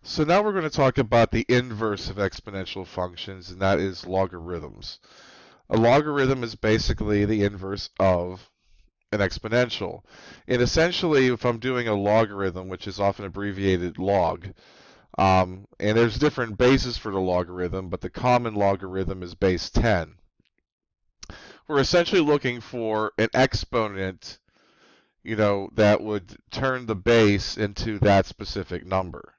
So now we're going to talk about the inverse of exponential functions, and that is logarithms. A logarithm is basically the inverse of an exponential. And essentially, if I'm doing a logarithm, which is often abbreviated log, and there's different bases for the logarithm, but the common logarithm is base 10. We're essentially looking for an exponent, that would turn the base into that specific number.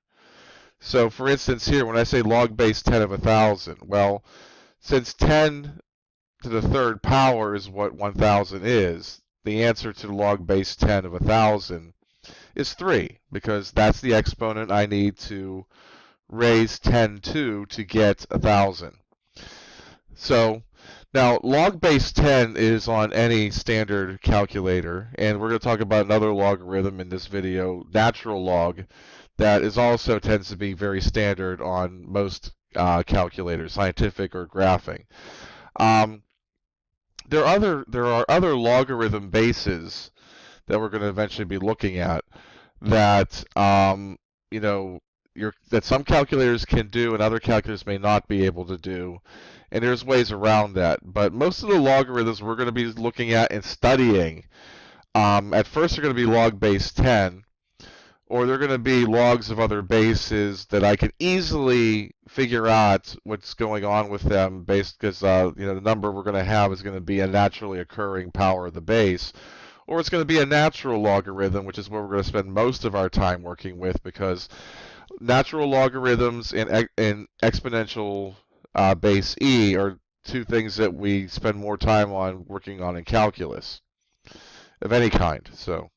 So for instance here, when I say log base 10 of 1,000, well, since 10 to the third power is what 1,000 is, the answer to log base 10 of 1,000 is 3, because that's the exponent I need to raise 10 to get 1,000. So now log base 10 is on any standard calculator, and we're going to talk about another logarithm in this video, natural log, that is also tends to be very standard on most calculators, scientific or graphing. There are other logarithm bases that we're going to eventually be looking at that that some calculators can do and other calculators may not be able to do, and there's ways around that. But most of the logarithms we're going to be looking at and studying, at first they're going to be log base 10. Or they're going to be logs of other bases that I can easily figure out what's going on with them, based because the number we're going to have is going to be a naturally occurring power of the base, or it's going to be a natural logarithm, which is what we're going to spend most of our time working with, because natural logarithms and exponential base e are two things that we spend more time on working on in calculus of any kind. So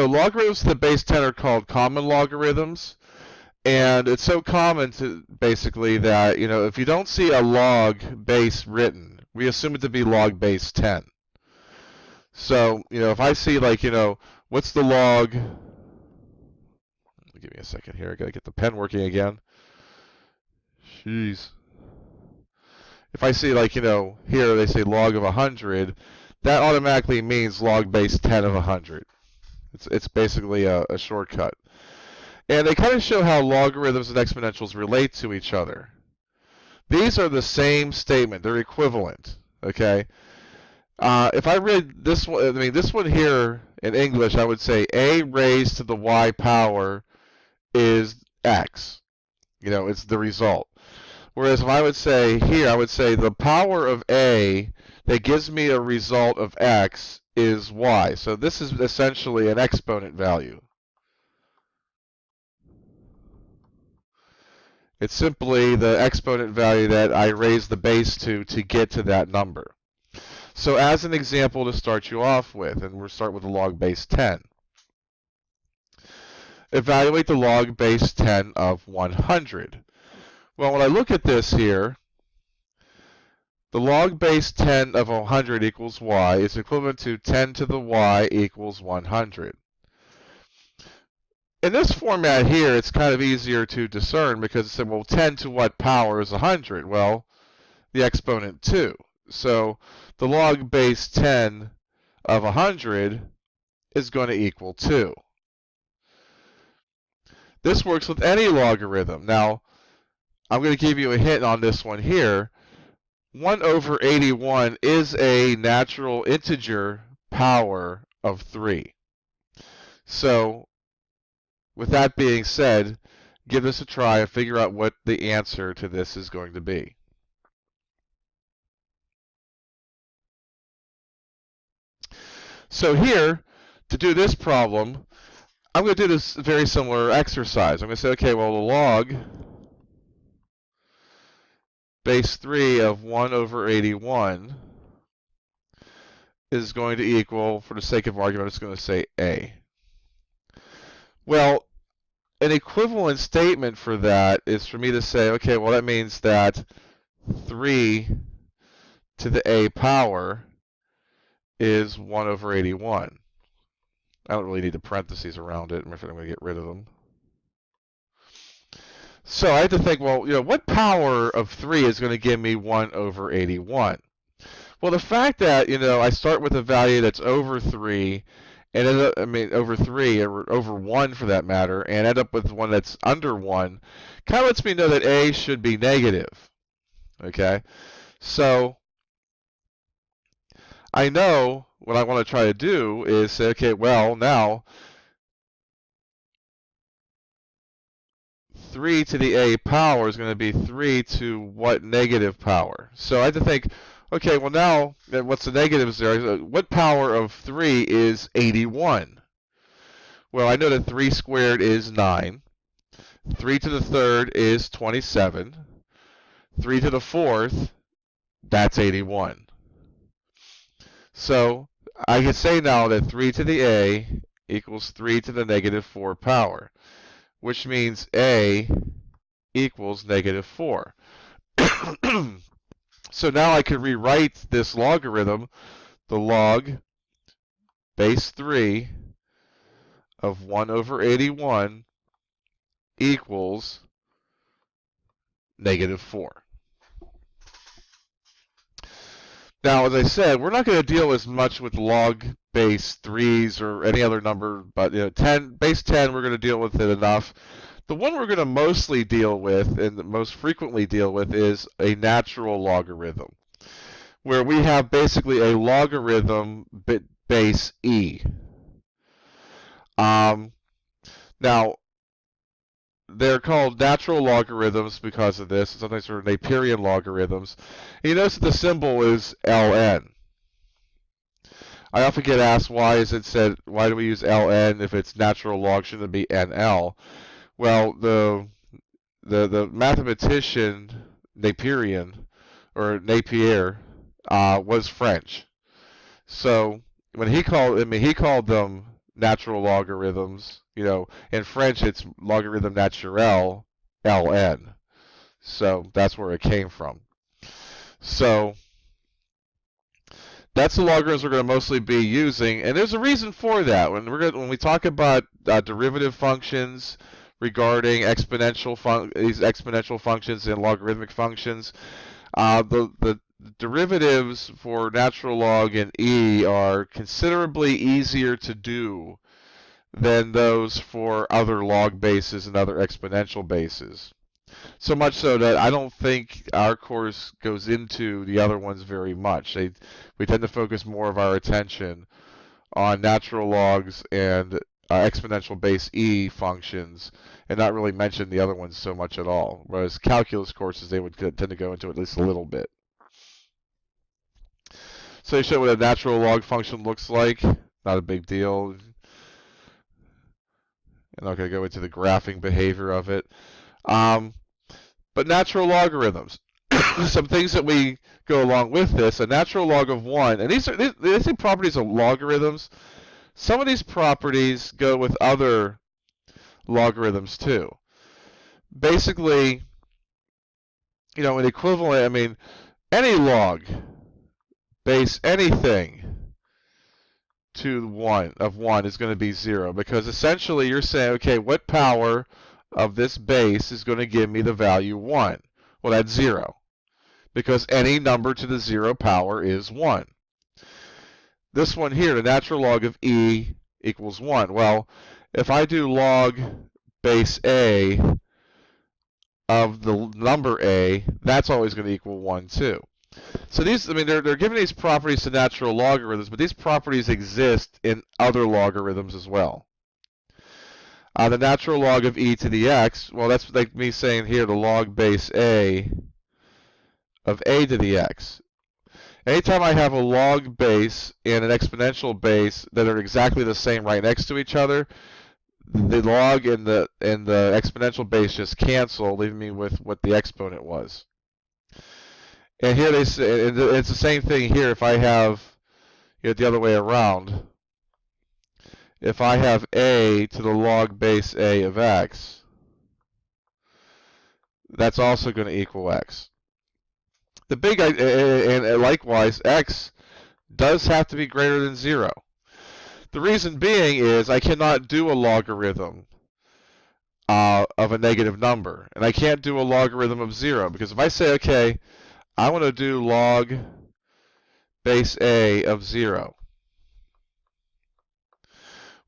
logarithms to the base 10 are called common logarithms, and it's so common to basically that, if you don't see a log base written, we assume it to be log base 10. So, if I see what's the log? Give me a second here. I got to get the pen working again. Jeez. If I see here they say log of 100, that automatically means log base 10 of 100. It's basically a shortcut. And they kind of show how logarithms and exponentials relate to each other. These are the same statement. They're equivalent. Okay? If I read this one, this one here in English, I would say a raised to the y power is x. It's the result. Whereas if I would say here, I would say the power of a that gives me a result of x is y. So this is essentially an exponent value. It's simply the exponent value that I raise the base to get to that number. So as an example to start you off with, and we'll start with the log base 10. Evaluate the log base 10 of 100. Well, when I look at this here, the log base 10 of 100 equals y is equivalent to 10 to the y equals 100. In this format here, it's kind of easier to discern because it said, well, 10 to what power is 100? Well, the exponent 2. So the log base 10 of 100 is going to equal 2. This works with any logarithm. Now, I'm going to give you a hint on this one here. 1 over 81 is a natural integer power of 3. So, with that being said, give this a try and figure out what the answer to this is going to be. So here, to do this problem, I'm going to do this very similar exercise. I'm going to say, okay, well, the log base 3 of 1 over 81 is going to equal, for the sake of argument, I'm just going to say a. Well, an equivalent statement for that is for me to say, okay, well, that means that 3 to the a power is 1 over 81. I don't really need the parentheses around it. I'm going to get rid of them. So I have to think, well, what power of 3 is going to give me 1 over 81? Well, the fact that, I start with a value that's over 3 and end up, I mean, over 3 or over 1 for that matter, and end up with one that's under 1, kind of lets me know that a should be negative. Okay, so I know what I want to try to do is say, okay, well, now 3 to the a power is going to be 3 to what negative power? So I have to think, okay, well now, what's the negatives there? What power of 3 is 81? Well, I know that 3 squared is 9. 3 to the third is 27. 3 to the fourth, that's 81. So I can say now that 3 to the a equals 3 to the negative 4 power, which means a equals negative 4. So now I could rewrite this logarithm, the log base 3 of 1 over 81 equals negative 4. Now, as I said, we're not going to deal as much with log base 3s or any other number, but base 10, we're going to deal with it enough. The one we're going to mostly deal with and most frequently deal with is a natural logarithm, where we have basically a logarithm base e. Now, they're called natural logarithms because of this. Sometimes they're Naperian logarithms. And you notice that the symbol is ln. I often get asked, why do we use ln if it's natural log? Shouldn't it be nl? Well, the mathematician Naperian, or Napier, was French. So when he called them natural logarithms. In French it's logarithm naturel, ln. So that's where it came from. So that's the logarithms we're going to mostly be using, and there's a reason for that. When we talk about derivative functions regarding these exponential functions and logarithmic functions, the derivatives for natural log and e are considerably easier to do than those for other log bases and other exponential bases. So much so that I don't think our course goes into the other ones very much. We tend to focus more of our attention on natural logs and exponential base e functions, and not really mention the other ones so much at all. Whereas calculus courses, they would tend to go into at least a little bit. So they show what a natural log function looks like. Not a big deal. I'm not going to go into the graphing behavior of it. But natural logarithms. Some things that we go along with this. A natural log of 1. And these are properties of logarithms. Some of these properties go with other logarithms too. Basically, an equivalent, any log base anything to 1 is going to be 0, because essentially you're saying, okay, what power of this base is going to give me the value 1? Well, that's 0, because any number to the 0 power is 1. This one here, the natural log of e equals 1. Well, if I do log base a of the number a, that's always going to equal 1 too. So they're giving these properties to natural logarithms, but these properties exist in other logarithms as well. The natural log of e to the x, well, that's like me saying here the log base a of a to the x. Anytime I have a log base and an exponential base that are exactly the same right next to each other, the log and the exponential base just cancel, leaving me with what the exponent was. And here they say, it's the same thing here. If I have the other way around, if I have a to the log base a of x, that's also going to equal x. The big, and likewise, x does have to be greater than 0. The reason being is I cannot do a logarithm of a negative number, and I can't do a logarithm of 0, because if I say, okay, I want to do log base a of 0,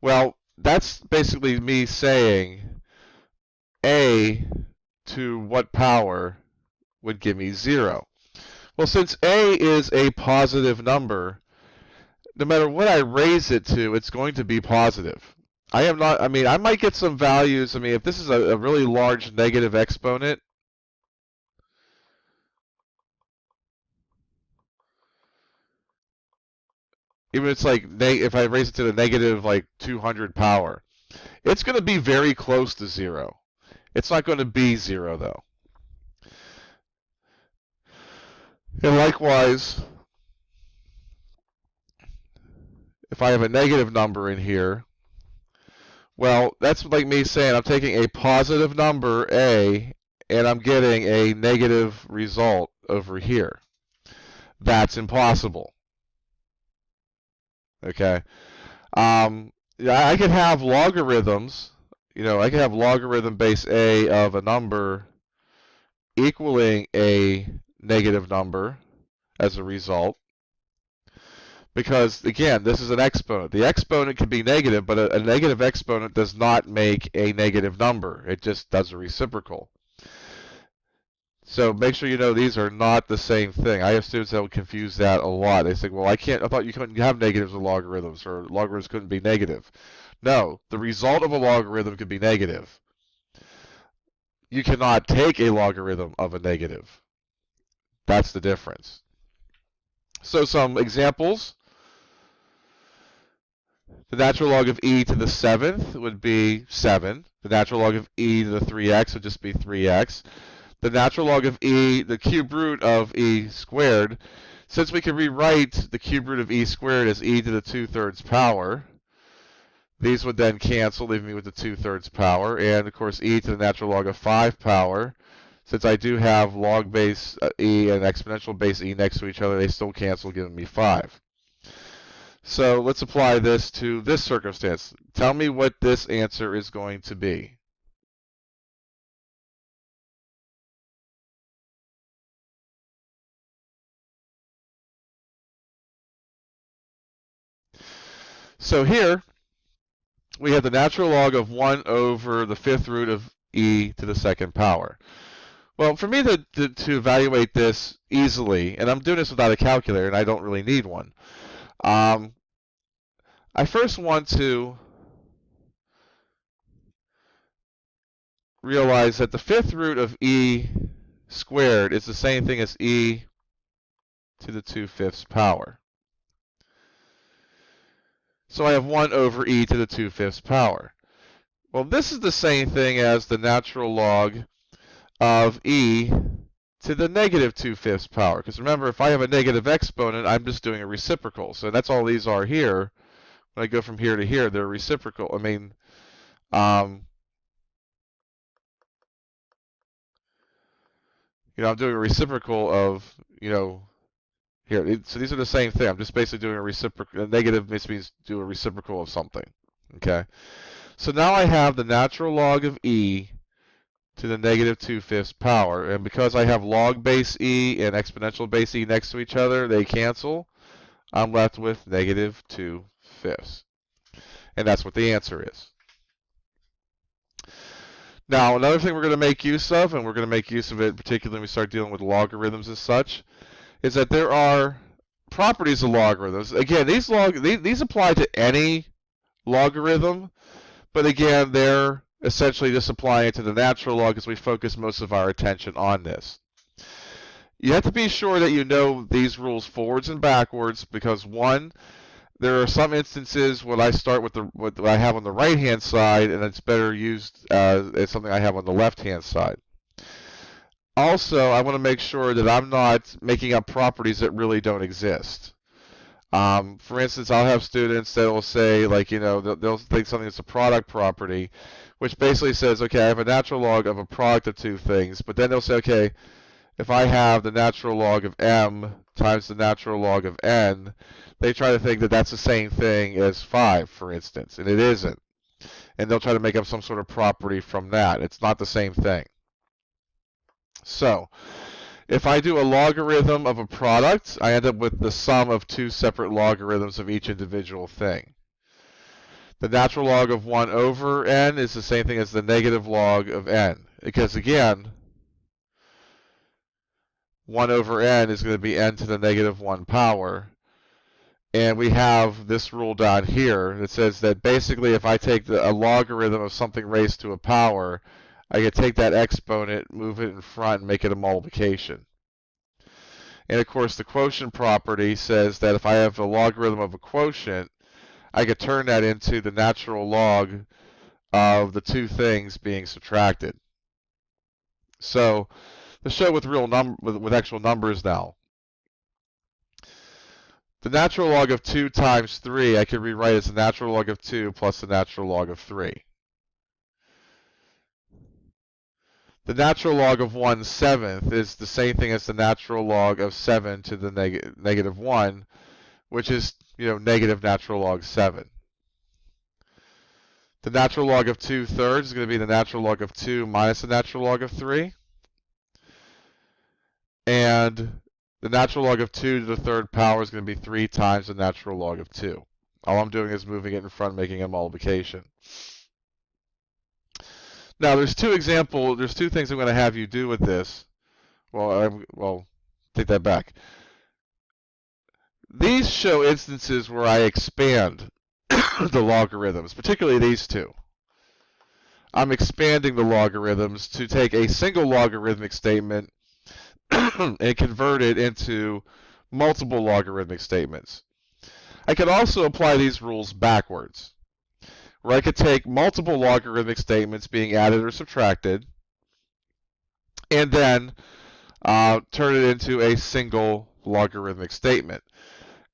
Well, that's basically me saying a to what power would give me 0. Well, since a is a positive number, no matter what I raise it to, it's going to be positive. I mean, I might get some values. I mean, if this is a really large negative exponent, even if it's like, if I raise it to the negative like 200 power, it's going to be very close to 0. It's not going to be 0 though. And likewise, if I have a negative number in here, well, that's like me saying I'm taking a positive number, a, and I'm getting a negative result over here. That's impossible. Okay. Yeah, I could have logarithms. I could have logarithm base a of a number equaling a negative number as a result. Because, again, this is an exponent. The exponent can be negative, but a negative exponent does not make a negative number. It just does a reciprocal. So make sure you know these are not the same thing. I have students that will confuse that a lot. They say, well, I thought you couldn't have negatives with logarithms, or logarithms couldn't be negative. No, the result of a logarithm could be negative. You cannot take a logarithm of a negative. That's the difference. So some examples. The natural log of e to the 7th would be 7. The natural log of e to the 3x would just be 3x. The natural log of e, the cube root of e squared, since we can rewrite the cube root of e squared as e to the 2/3 power, these would then cancel, leaving me with the 2/3 power. And, of course, e to the natural log of 5 power. Since I do have log base e and exponential base e next to each other, they still cancel, giving me 5. So let's apply this to this circumstance. Tell me what this answer is going to be. So here, we have the natural log of 1 over the 5th root of e to the 2nd power. Well, for me to evaluate this easily, and I'm doing this without a calculator, and I don't really need one, I first want to realize that the 5th root of e squared is the same thing as e to the 2/5 power. So I have 1 over e to the 2/5 power. Well, this is the same thing as the natural log of e to the negative 2/5 power. Because remember, if I have a negative exponent, I'm just doing a reciprocal. So that's all these are here. When I go from here to here, they're reciprocal. I mean, I'm doing a reciprocal of, here. So these are the same thing. I'm just basically doing a reciprocal. A negative means do a reciprocal of something. Okay. So now I have the natural log of e to the negative 2/5 power. And because I have log base e and exponential base e next to each other, they cancel. I'm left with negative 2/5. And that's what the answer is. Now, another thing we're going to make use of, and we're going to make use of it particularly when we start dealing with logarithms and such, is that there are properties of logarithms. Again, these apply to any logarithm, but again, they're essentially just applying it to the natural log as we focus most of our attention on this. You have to be sure that you know these rules forwards and backwards because, one, there are some instances when I start with what I have on the right-hand side, and it's better used as something I have on the left-hand side. Also, I want to make sure that I'm not making up properties that really don't exist. For instance, I'll have students that will say, like, they'll think something that's a product property, which basically says, okay, I have a natural log of a product of two things, but then they'll say, okay, if I have the natural log of m times the natural log of n, they try to think that that's the same thing as 5, for instance, and it isn't. And they'll try to make up some sort of property from that. It's not the same thing. So, if I do a logarithm of a product, I end up with the sum of two separate logarithms of each individual thing. The natural log of 1 over n is the same thing as the negative log of n. Because again, 1 over n is going to be n to the negative 1 power. And we have this rule down here that says that basically if I take a logarithm of something raised to a power, I can take that exponent, move it in front, and make it a multiplication. And of course, the quotient property says that if I have a logarithm of a quotient, I could turn that into the natural log of the two things being subtracted. So let's show it with with actual numbers now. The natural log of 2 times 3 I could rewrite as the natural log of 2 plus the natural log of 3. The natural log of 1/7 is the same thing as the natural log of 7 to the negative 1, which is, negative natural log 7. The natural log of 2/3 is going to be the natural log of 2 minus the natural log of 3. And the natural log of 2 to the third power is going to be 3 times the natural log of 2. All I'm doing is moving it in front, making a multiplication. Now, there's two things I'm going to have you do with this. Well, take that back. These show instances where I expand the logarithms, particularly these two. I'm expanding the logarithms to take a single logarithmic statement and convert it into multiple logarithmic statements. I could also apply these rules backwards, where I could take multiple logarithmic statements being added or subtracted, and then turn it into a single logarithmic statement.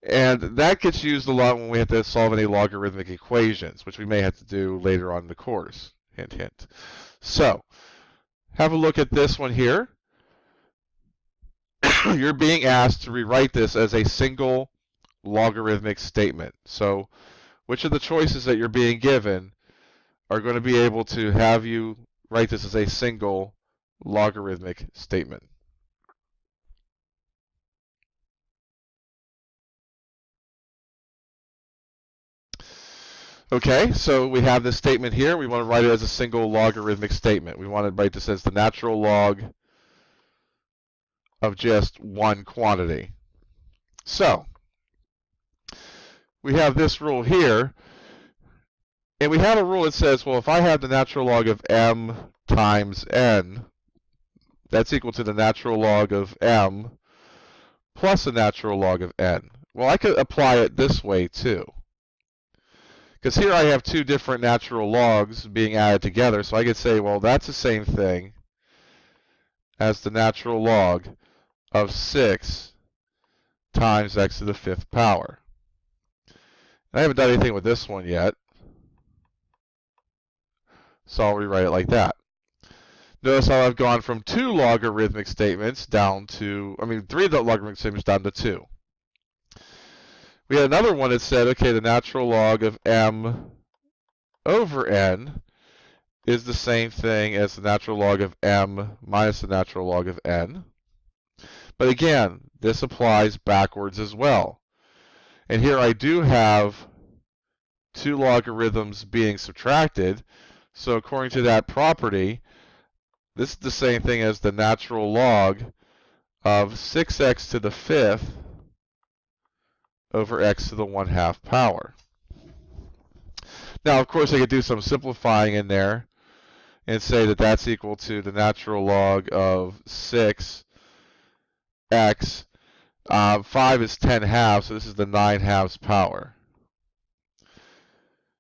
And that gets used a lot when we have to solve any logarithmic equations, which we may have to do later on in the course. Hint, hint. So, have a look at this one here. You're being asked to rewrite this as a single logarithmic statement. So, which of the choices that you're being given are going to be able to have you write this as a single logarithmic statement? Okay, so we have this statement here. We want to write it as a single logarithmic statement. We want to write this as the natural log of just one quantity. So, we have this rule here, and we have a rule that says, well, if I have the natural log of m times n, that's equal to the natural log of m plus the natural log of n. Well, I could apply it this way too. Because here I have two different natural logs being added together, so I could say, well, that's the same thing as the natural log of 6 times x to the 5th power. I haven't done anything with this one yet, so I'll rewrite it like that. Notice how I've gone from 2 logarithmic statements down to, 3 logarithmic statements down to 2. We had another one that said, okay, the natural log of m over n is the same thing as the natural log of m minus the natural log of n. But again, this applies backwards as well. And here I do have 2 logarithms being subtracted. So according to that property, this is the same thing as the natural log of 6x to the 5th over x to the 1/2 power. Now, of course, I could do some simplifying in there and say that that's equal to the natural log of 6x. 5 is 10/2, so this is the 9/2 power.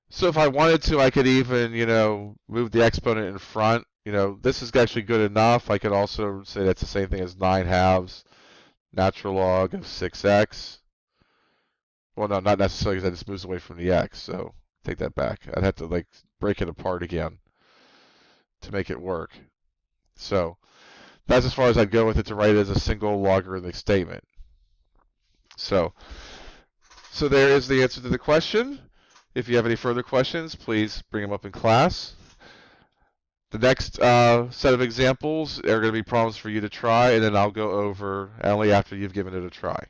So if I wanted to, I could even, move the exponent in front. This is actually good enough. I could also say that's the same thing as 9/2 natural log of 6x. Well, no, not necessarily, because that just moves away from the x, so take that back. I'd have to break it apart again to make it work. So that's as far as I'd go with it to write it as a single logarithmic statement. So there is the answer to the question. If you have any further questions, please bring them up in class. The next set of examples are going to be problems for you to try, and then I'll go over only after you've given it a try.